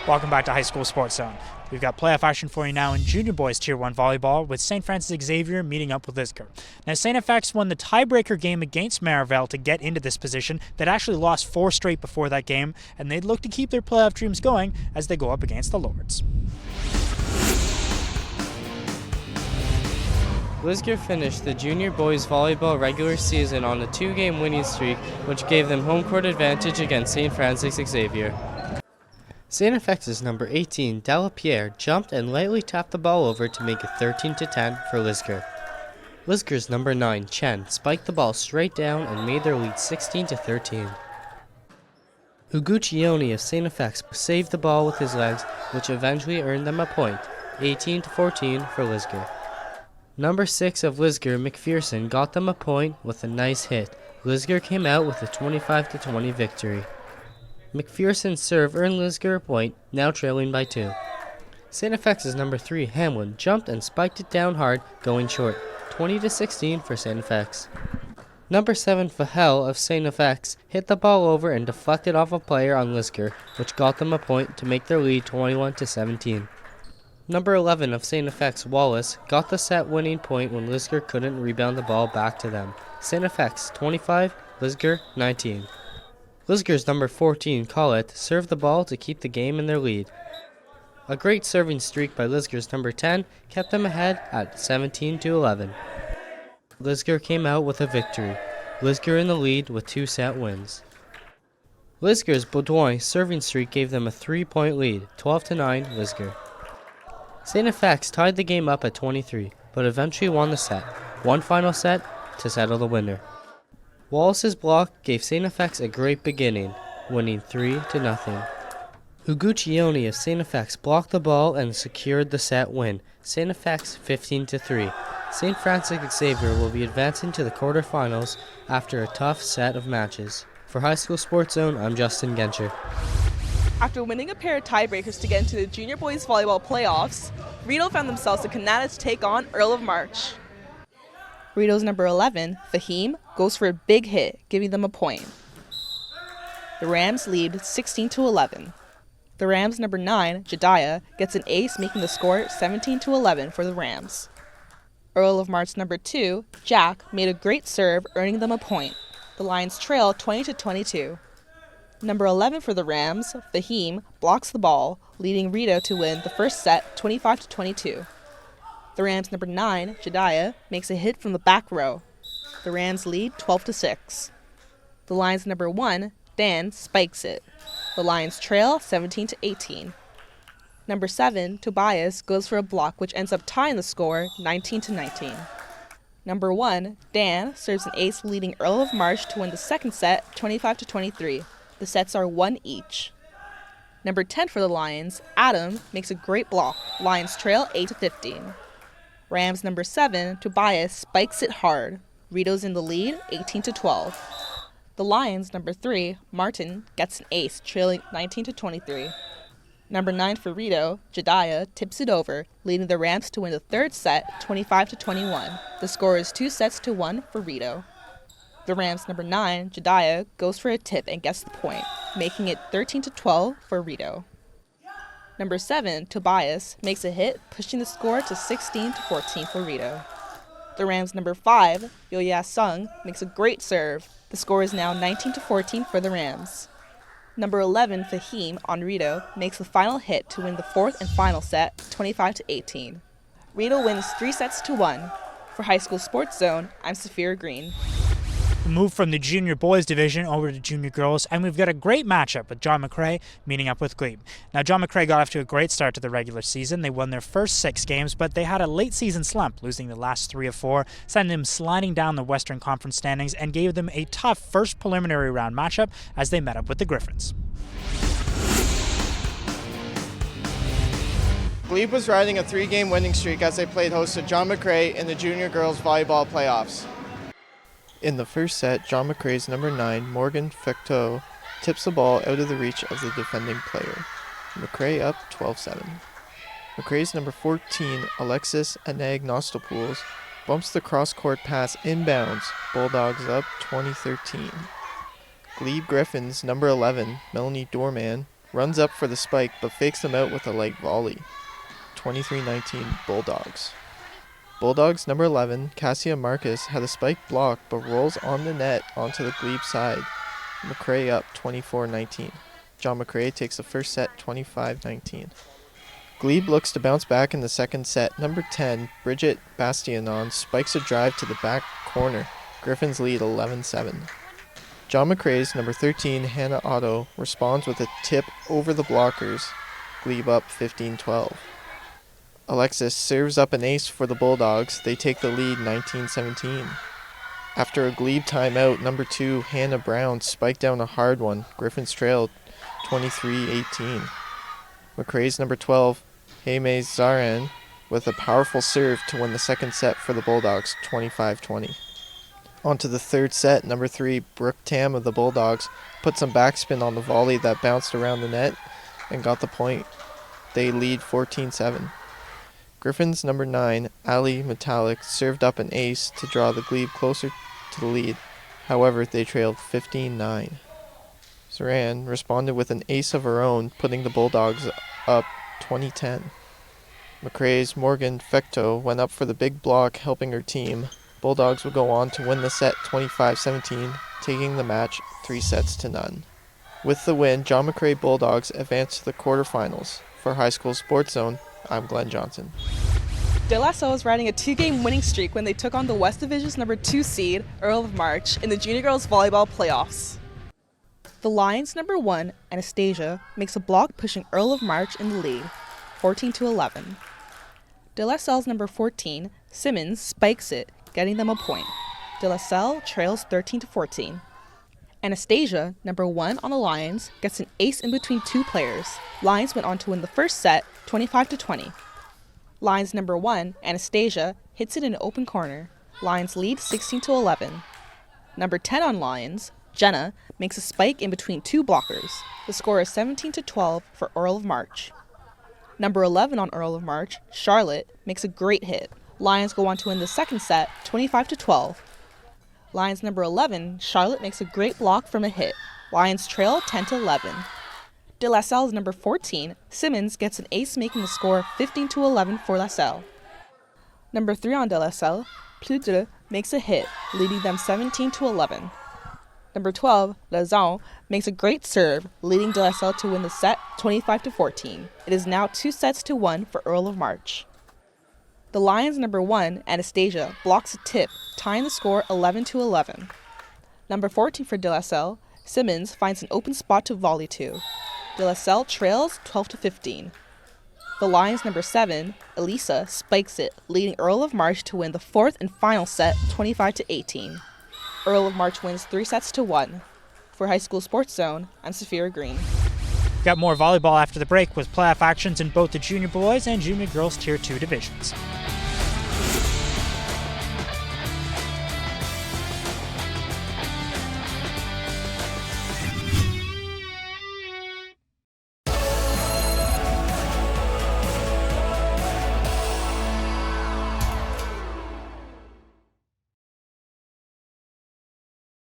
Welcome back to High School Sports Zone. We've got playoff action for you now in Junior Boys Tier 1 Volleyball with St. Francis Xavier meeting up with Lisgar. Now, St. FX won the tiebreaker game against Marival to get into this position. They'd actually lost 4 straight before that game, and they'd look to keep their playoff dreams going as they go up against the Lords. Lisgar finished the Junior Boys Volleyball regular season on a 2-game winning streak, which gave them home court advantage against St. Francis Xavier. St. FX's number 18, Delapierre, jumped and lightly tapped the ball over to make it 13-10 for Lisgar. Lisgar's number 9, Chen, spiked the ball straight down and made their lead 16-13. Uguccione of St. FX saved the ball with his legs, which eventually earned them a point, 18-14 for Lisgar. Number 6 of Lisgar, McPherson, got them a point with a nice hit. Lisgar came out with a 25-20 victory. McPherson's serve earned Lisgar a point, now trailing by 2. St. FX's number 3, Hamlin, jumped and spiked it down hard, going short, 20-16 for St. FX. Number 7, Fahel of St. FX, hit the ball over and deflected off a player on Lisgar, which got them a point to make their lead 21-17. Number 11 of St. FX, Wallace, got the set-winning point when Lisgar couldn't rebound the ball back to them. St. FX 25, Lisgar 19. Lisgar's number 14, Collett, served the ball to keep the game in their lead. A great serving streak by Lisgar's number 10 kept them ahead at 17-11. Lisgar came out with a victory. Lisgar in the lead with 2 set wins. Lisgar's Baudouin serving streak gave them a 3-point lead, 12-9 Lisgar. St. FX tied the game up at 23, but eventually won the set. One final set to settle the winner. Wallace's block gave St. FX a great beginning, winning 3-0. Uguccione of St. FX blocked the ball and secured the set win, St. FX 15-3. St. Francis Xavier will be advancing to the quarterfinals after a tough set of matches. For High School Sports Zone, I'm Justin Genscher. After winning a pair of tiebreakers to get into the Junior Boys Volleyball playoffs, Rideau found themselves a Canada to take on Earl of March. Rideau's number 11, Fahim, goes for a big hit, giving them a point. The Rams lead 16-11. The Rams' number 9, Jediah, gets an ace, making the score 17-11 for the Rams. Earl of March's number 2, Jack, made a great serve, earning them a point. The Lions trail 20-22. Number 11 for the Rams, Fahim, blocks the ball, leading Rideau to win the first set 25-22. The Rams' number 9, Jediah, makes a hit from the back row. The Rams lead 12-6. The Lions' number 1, Dan, spikes it. The Lions trail 17-18. Number 7, Tobias, goes for a block which ends up tying the score 19-19. Number 1, Dan, serves an ace, leading Earl of March to win the second set 25-23. The sets are 1 each. Number 10 for the Lions, Adam, makes a great block. Lions trail 8-15. Rams number 7, Tobias, spikes it hard. Rideau's in the lead, 18-12. The Lions number 3, Martin, gets an ace, trailing 19-23. Number 9 for Rideau, Jediah, tips it over, leading the Rams to win the third set, 25-21. The score is 2-1 for Rideau. The Rams number 9, Jediah, goes for a tip and gets the point, making it 13-12 for Rideau. Number 7, Tobias, makes a hit, pushing the score to 16-14 for Rideau. The Rams' number 5, Yo-Ya Sung, makes a great serve. The score is now 19-14 for the Rams. Number 11, Fahim, on Rideau, makes the final hit to win the fourth and final set, 25-18. Rideau wins 3-1. For High School Sports Zone, I'm Saphira Green. We move from the Junior Boys division over to Junior Girls, and we've got a great matchup with John McCrae meeting up with Glebe. Now, John McCrae got off to a great start to the regular season. They won their first 6 games, but they had a late season slump, losing the last 3 of 4, sending them sliding down the Western Conference standings, and gave them a tough first preliminary round matchup as they met up with the Griffins. Glebe was riding a 3-game winning streak as they played host to John McCrae in the Junior Girls Volleyball playoffs. In the first set, John McCrae's number 9, Morgan Fecteau, tips the ball out of the reach of the defending player. McCrae up 12-7. McCrae's number 14, Alexis Anagnostopoulos, bumps the cross-court pass inbounds. Bulldogs up 20-13. Glebe Griffins' number 11, Melanie Dorman, runs up for the spike but fakes them out with a light volley. 23-19 Bulldogs. Bulldogs number 11, Cassia Marcus, had a spike block but rolls on the net onto the Glebe side. McCrae up 24-19. John McCrae takes the first set 25-19. Glebe looks to bounce back in the second set. Number 10, Bridget Bastianon, spikes a drive to the back corner. Griffins lead 11-7. John McCrae's number 13, Hannah Otto, responds with a tip over the blockers. Glebe up 15-12. Alexis serves up an ace for the Bulldogs. They take the lead 19-17. After a Glebe timeout, number 2, Hannah Brown, spiked down a hard one. Griffins trailed 23-18. McCrae's number 12, Jaime Zaran, with a powerful serve to win the second set for the Bulldogs 25-20. On to the third set, number 3, Brooke Tam of the Bulldogs put some backspin on the volley that bounced around the net and got the point. They lead 14-7. Griffins number 9, Ali Metallic, served up an ace to draw the Glebe closer to the lead. However, they trailed 15-9. Saran responded with an ace of her own, putting the Bulldogs up 20-10. McCrae's Morgan Fecto went up for the big block, helping her team. Bulldogs would go on to win the set 25-17, taking the match 3-0. With the win, John McCrae Bulldogs advanced to the quarterfinals. For High School Sports Zone, I'm Glenn Johnson. De La Salle was riding a 2-game winning streak when they took on the West Division's number 2 seed, Earl of March, in the Junior Girls Volleyball playoffs. The Lions' number 1, Anastasia, makes a block pushing Earl of March in the lead, 14-11. De La Salle's number 14, Simmons, spikes it, getting them a point. De La Salle trails 13-14. Anastasia, number 1 on the Lions, gets an ace in between 2 players. Lions went on to win the first set, 25-20. Lions number 1, Anastasia, hits it in an open corner. Lions lead 16-11. Number 10 on Lions, Jenna, makes a spike in between 2 blockers. The score is 17-12 for Earl of March. Number 11 on Earl of March, Charlotte, makes a great hit. Lions go on to win the second set, 25-12. Lions number 11, Charlotte, makes a great block from a hit. Lions trail 10-11. De La Salle's number 14, Simmons, gets an ace, making the score 15-11 for La Salle. Number 3 on De La Salle, Pludre, makes a hit, leading them 17-11. Number 12, Lazon, makes a great serve, leading De La Salle to win the set 25-14. It is now 2-1 for Earl of March. The Lions' number 1, Anastasia, blocks a tip, tying the score 11-11. Number 14 for De La Salle, Simmons, finds an open spot to volley to. De La Salle trails 12-15. The Lions' number 7, Elisa, spikes it, leading Earl of March to win the fourth and final set 25-18. Earl of March wins 3-1. For High School Sports Zone, I'm Saphira Green. Got more volleyball after the break with playoff actions in both the junior boys and junior girls Tier 2 divisions.